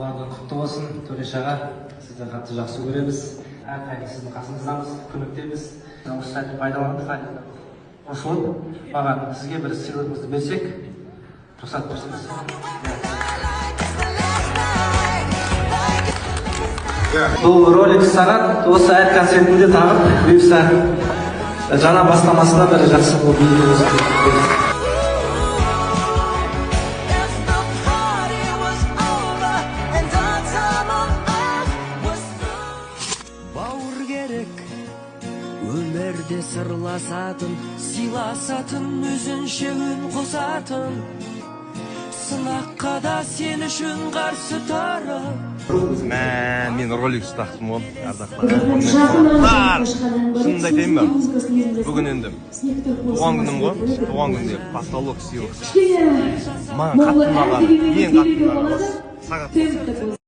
Туған күн құтты болсын, Төреш аға. Сізді қатты жақсы көреміз. Әрқайда сіздің қасыңыздамыз, көмектеміз. Осы сәтті пайдаланып, қосылып, маған сізге бір сыйлығымызды берсек, рұқсат берсеңіз. Бұл ролик саған осы әр концертінде тағып, бұйырса жаңа бастамасында бір жақсы болып үйренеміз. Өмірде сырласатын, сыйласатын, өзінше үн қосатын, сынаққа да сен үшін қарсы тұрып. Мен ролик ұстақтым ол, ардақтан. Шынымды айтайын ба? Бүгін енді туған күнім ғой, туған күнде потолок сыйлық. Маған қатты ұнаған, ең қатты ұнаған сағат.